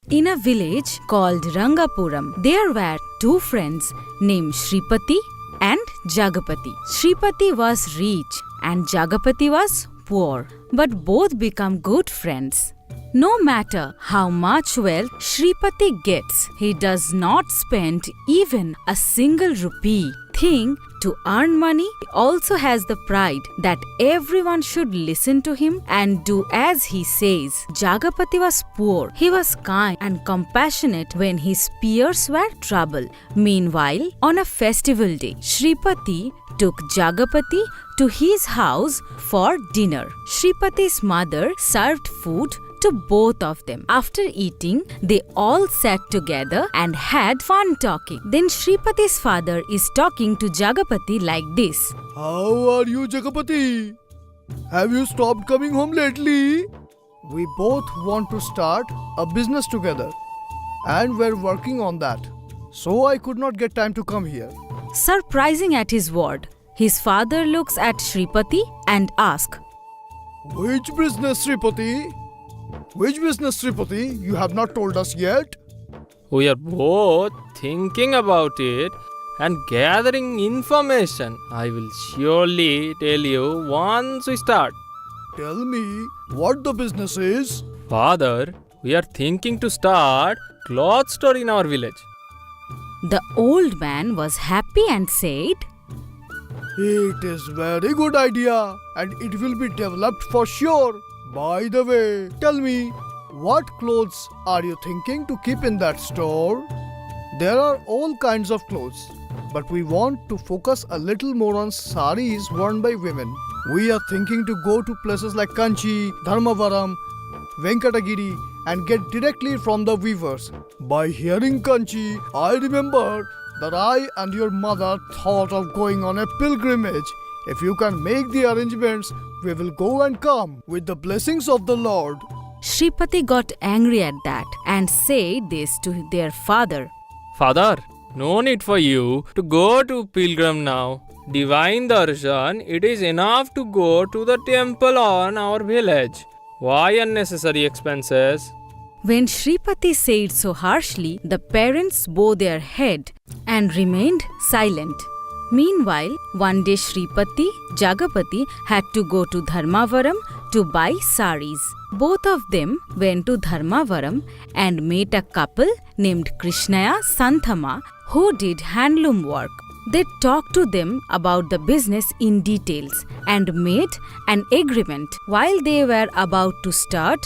In a village called Rangapuram, there were two friends named Shripati and Jagapati. Shripati was rich and Jagapati was poor, but both become good friends. No matter how much wealth Shripati gets, he does not spend even a single rupee. Think to earn money, he also has the pride that everyone should listen to him and do as he says. Jagapati was poor. He was kind and compassionate when his peers were trouble. Meanwhile, on a festival day, Shripati took Jagapati to his house for dinner. Shripati's mother served food to both of them. After eating, they all sat together and had fun talking. Then Shripati's father is talking to Jagapati like this. How are you, Jagapati? Have you stopped coming home lately? We both want to start a business together and we're working on that. So I could not get time to come here. Surprising at his word, his father looks at Shripati and asks, Which business, Shripati? Which business, Shripati? You have not told us yet. We are both thinking about it and gathering information. I will surely tell you once we start. Tell me what the business is. Father, we are thinking to start cloth store in our village. The old man was happy and said, It is very good idea and it will be developed for sure. By the way, tell me, what clothes are you thinking to keep in that store? There are all kinds of clothes, but we want to focus a little more on saris worn by women. We are thinking to go to places like Kanchi, Dharmavaram, Venkatagiri and get directly from the weavers. By hearing Kanchi, I remember that I and your mother thought of going on a pilgrimage. If you can make the arrangements, we will go and come with the blessings of the Lord. Shripati got angry at that and said this to their father. Father, no need for you to go to pilgrim now. Divine darshan, it is enough to go to the temple on our village. Why unnecessary expenses? When Shripati said so harshly, the parents bowed their head and remained silent. Meanwhile, one day Shripati, Jagapati had to go to Dharmavaram to buy saris. Both of them went to Dharmavaram and met a couple named Krishnaya Santhama who did handloom work. They talked to them about the business in details and made an agreement. While they were about to start,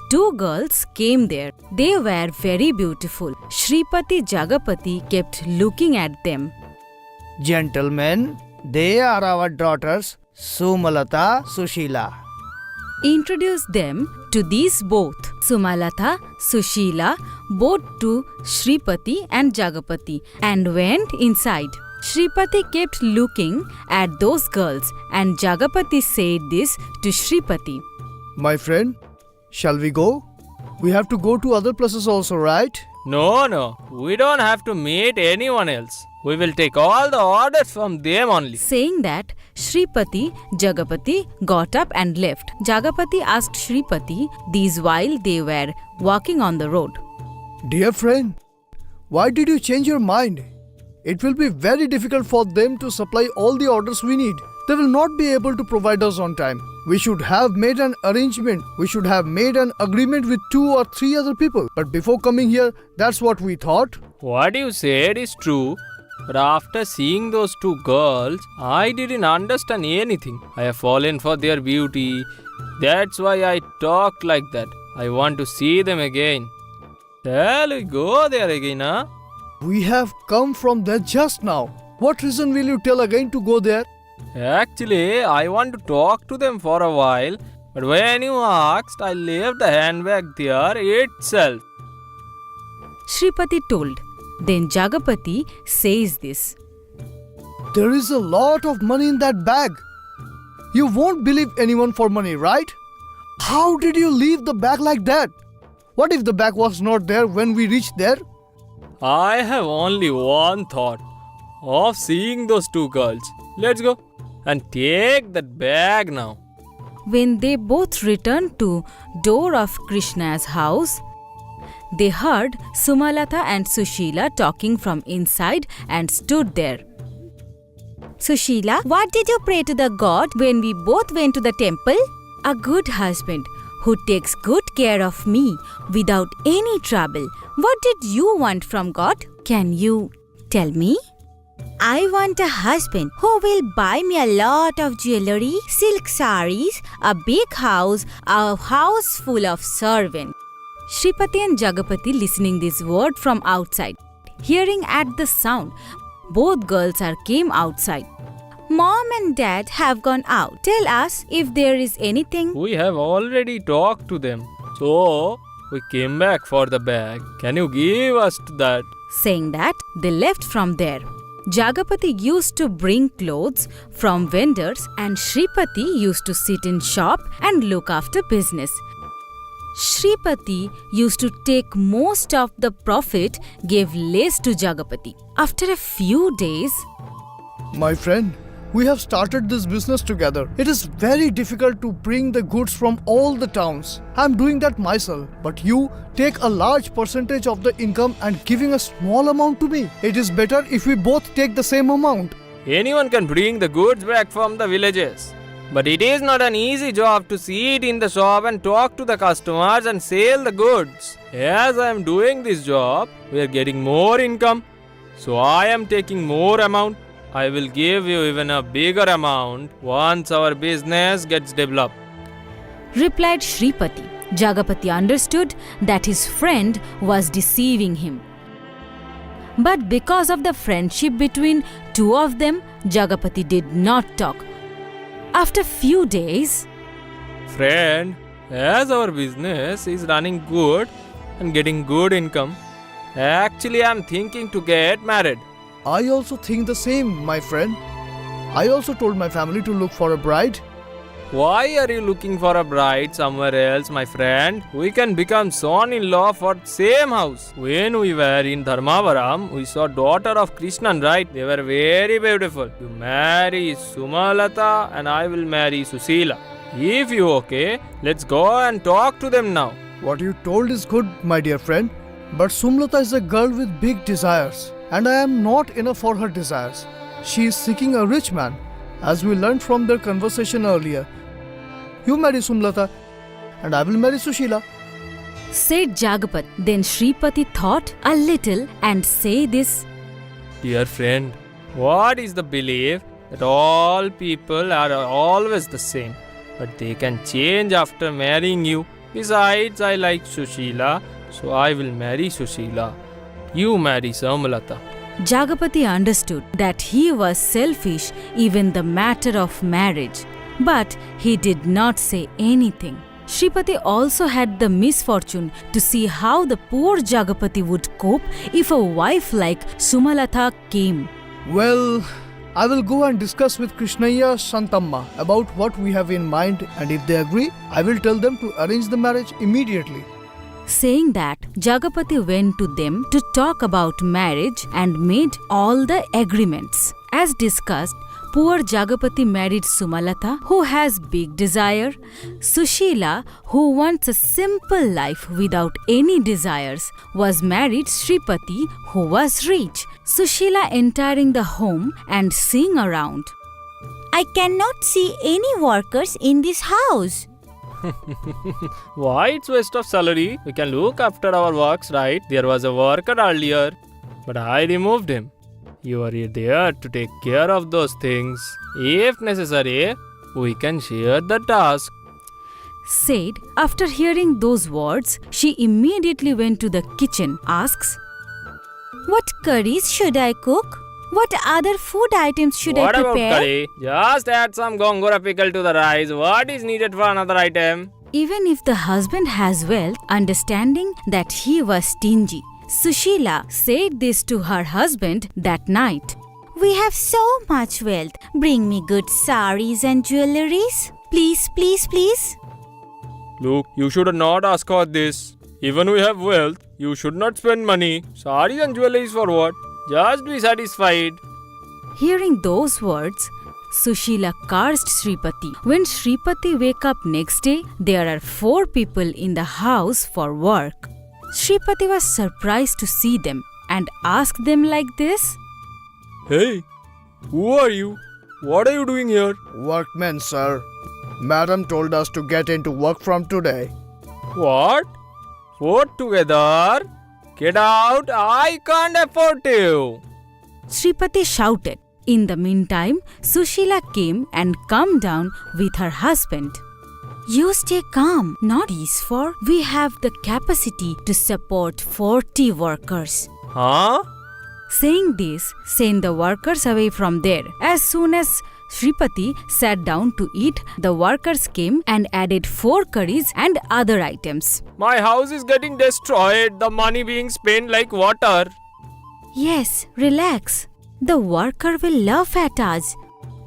two girls came there. They were very beautiful. Shripati Jagapati kept looking at them. Gentlemen, they are our daughters, Sumalata, Sushila. Introduced them to these both. Sumalata, Sushila, both to Shripati and Jagapati and went inside. Shripati kept looking at those girls and Jagapati said this to Shripati. My friend, shall we go? We have to go to other places also, right? No, we don't have to meet anyone else. We will take all the orders from them only. Saying that, Shripati, Jagapati got up and left. Jagapati asked Shripati these while they were walking on the road. Dear friend, why did you change your mind? It will be very difficult for them to supply all the orders we need. They will not be able to provide us on time. We should have made an arrangement. We should have made an agreement with 2 or 3 other people. But before coming here, that's what we thought. What you said is true. But after seeing those two girls, I didn't understand anything. I have fallen for their beauty. That's why I talk like that. I want to see them again. Shall we go there again, huh? We have come from there just now. What reason will you tell again to go there? Actually, I want to talk to them for a while. But when you asked, I left the handbag there itself. Shripati told. Then Jagapati says this. There is a lot of money in that bag. You won't believe anyone for money, right? How did you leave the bag like that? What if the bag was not there when we reached there? I have only one thought of seeing those two girls. Let's go and take that bag now. When they both returned to door of Krishna's house, They heard Sumalata and Sushila talking from inside and stood there. Sushila, what did you pray to the god when we both went to the temple? A good husband who takes good care of me without any trouble. What did you want from God? Can you tell me? I want a husband who will buy me a lot of jewelry, silk saris, a big house, a house full of servants. Shripati and Jagapati listening this word from outside. Hearing at the sound, both girls came outside. Mom and Dad have gone out. Tell us if there is anything. We have already talked to them. So, we came back for the bag. Can you give us that? Saying that, they left from there. Jagapati used to bring clothes from vendors and Shripati used to sit in shop and look after business. Shripati used to take most of the profit, gave less to Jagapati. After a few days, My friend, we have started this business together. It is very difficult to bring the goods from all the towns. I'm doing that myself. But you take a large percentage of the income and giving a small amount to me. It is better if we both take the same amount. Anyone can bring the goods back from the villages. But it is not an easy job to sit in the shop and talk to the customers and sell the goods. As I am doing this job, we are getting more income. So I am taking more amount. I will give you even a bigger amount once our business gets developed. replied Shripati. Jagapati understood that his friend was deceiving him. But because of the friendship between two of them, Jagapati did not talk. After few days, Friend, as our business is running good and getting good income, actually I am thinking to get married. I also think the same, my friend. I also told my family to look for a bride. Why are you looking for a bride somewhere else, my friend? We can become son-in-law for same house. When we were in Dharmavaram, we saw daughter of Krishnan, right? They were very beautiful. You marry Sumalata and I will marry Susila. If you okay, let's go and talk to them now. What you told is good, my dear friend. But Sumlata is a girl with big desires. And I am not enough for her desires. She is seeking a rich man. As we learned from their conversation earlier, you marry Sumlata and I will marry Sushila. said Jagapat. Then Shripati thought a little and say this. Dear friend, what is the belief that all people are always the same, but they can change after marrying you? Besides, I like Sushila, so I will marry Sushila. You marry Samalata. Jagapati understood that he was selfish even the matter of marriage, but he did not say anything. Shripati also had the misfortune to see how the poor Jagapati would cope if a wife like Sumalata came. Well, I will go and discuss with Krishnaya Santamma about what we have in mind, and if they agree, I will tell them to arrange the marriage immediately. Saying that, Jagapati went to them to talk about marriage and made all the agreements. As discussed, poor Jagapati married Sumalata, who has big desire, Sushila, who wants a simple life without any desires, was married Shripati, who was rich. Sushila entering the home and seeing around. I cannot see any workers in this house. Why it's waste of salary? We can look after our works, right? There was a worker earlier, but I removed him. You are there to take care of those things. If necessary, we can share the task. Said, after hearing those words, she immediately went to the kitchen, asks, what curries should I cook? What other food items should I prepare? What about curry? Just add some gongora pickle to the rice. What is needed for another item? Even if the husband has wealth, understanding that he was stingy, Sushila said this to her husband that night. We have so much wealth. Bring me good saris and jewelries. Please, please, please. Look, you should not ask for this. Even we have wealth, you should not spend money. Saris and jewelries for what? Just be satisfied. Hearing those words, Sushila cursed Shripati. When Shripati wake up next day, there are 4 people in the house for work. Shripati was surprised to see them and asked them like this. Hey, who are you? What are you doing here? Workmen, sir. Madam told us to get into work from today. What? Put together? Get out! I can't afford you! Shripati shouted. In the meantime, Sushila came and calmed down with her husband. You stay calm, not Easfor. We have the capacity to support 40 workers. Huh? Saying this, sent the workers away from there. As soon as Shripati sat down to eat, the workers came and added 4 curries and other items. My house is getting destroyed, the money being spent like water. Yes, relax. The worker will laugh at us.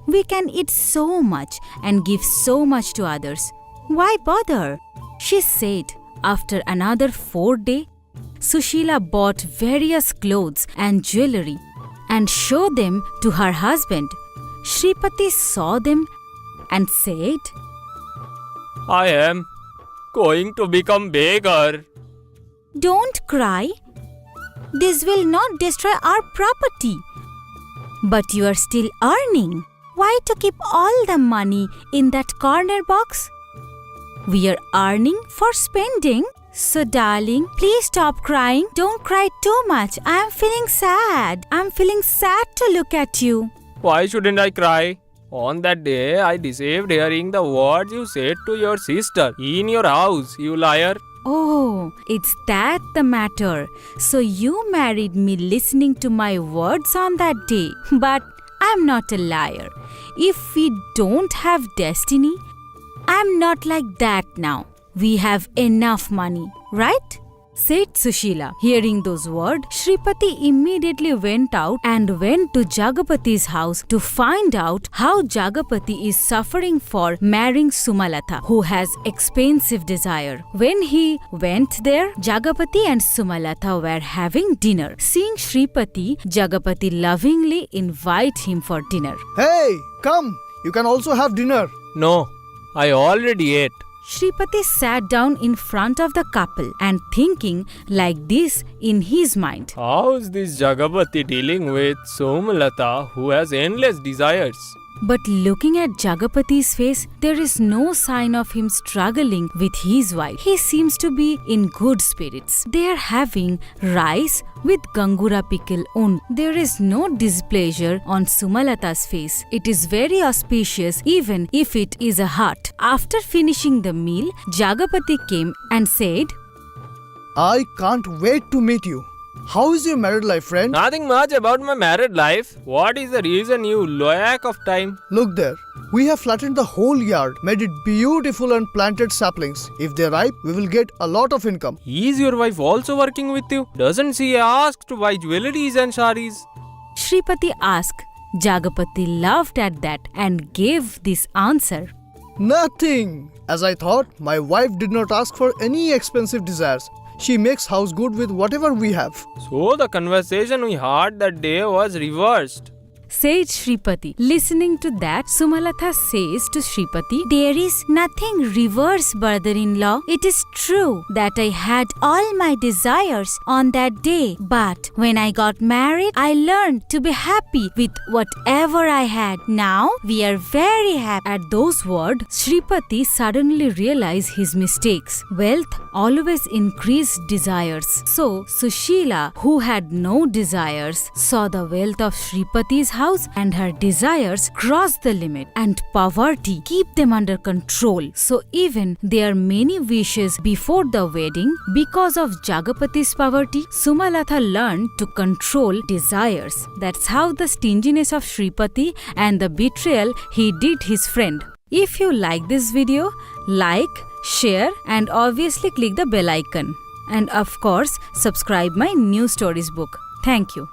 We can eat so much and give so much to others. Why bother? She said. After another 4 days, Sushila bought various clothes and jewelry and showed them to her husband. Shripati saw them and said, I am going to become beggar. Don't cry. This will not destroy our property. But you are still earning. Why to keep all the money in that corner box? We are earning for spending. So darling, please stop crying. Don't cry too much. I am feeling sad. I am feeling sad to look at you. Why shouldn't I cry? On that day, I deceived hearing the words you said to your sister in your house, you liar. Oh, it's that the matter. So you married me listening to my words on that day. But I'm not a liar. If we don't have destiny, I'm not like that now. We have enough money, right? Said Sushila. Hearing those words, Shripati immediately went out and went to Jagapati's house to find out how Jagapati is suffering for marrying Sumalata, who has expensive desire. When he went there, Jagapati and Sumalata were having dinner. Seeing Shripati, Jagapati lovingly invited him for dinner. Hey, come. You can also have dinner. No, I already ate. Shripati sat down in front of the couple and thinking like this in his mind. How is this Jagapati dealing with Somalata who has endless desires? But looking at Jagapati's face, there is no sign of him struggling with his wife. He seems to be in good spirits. They are having rice with Gangura pickle only. There is no displeasure on Sumalata's face. It is very auspicious even if it is a hut. After finishing the meal, Jagapati came and said, I can't wait to meet you. How is your married life, friend? Nothing much about my married life. What is the reason you lack of time? Look there. We have flattened the whole yard, made it beautiful and planted saplings. If they ripe, we will get a lot of income. Is your wife also working with you? Doesn't she ask to buy jewelries and saris? Shripati asked. Jagapati laughed at that and gave this answer. Nothing. As I thought, my wife did not ask for any expensive desires. She makes house good with whatever we have. So the conversation we had that day was reversed. Said Shripati. Listening to that, Sumalata says to Shripati, there is nothing reverse, brother-in-law. It is true that I had all my desires on that day. But when I got married, I learned to be happy with whatever I had. Now, we are very happy. At those words, Shripati suddenly realized his mistakes. Wealth always increased desires. So, Sushila, who had no desires, saw the wealth of Shripati's house and her desires cross the limit and poverty keep them under control. So even there are many wishes before the wedding, because of Jagapati's poverty, Sumalata learned to control desires. That's how the stinginess of Shripati and the betrayal he did his friend. If you like this video, like, share and obviously click the bell icon. And of course, subscribe my new stories book. Thank you.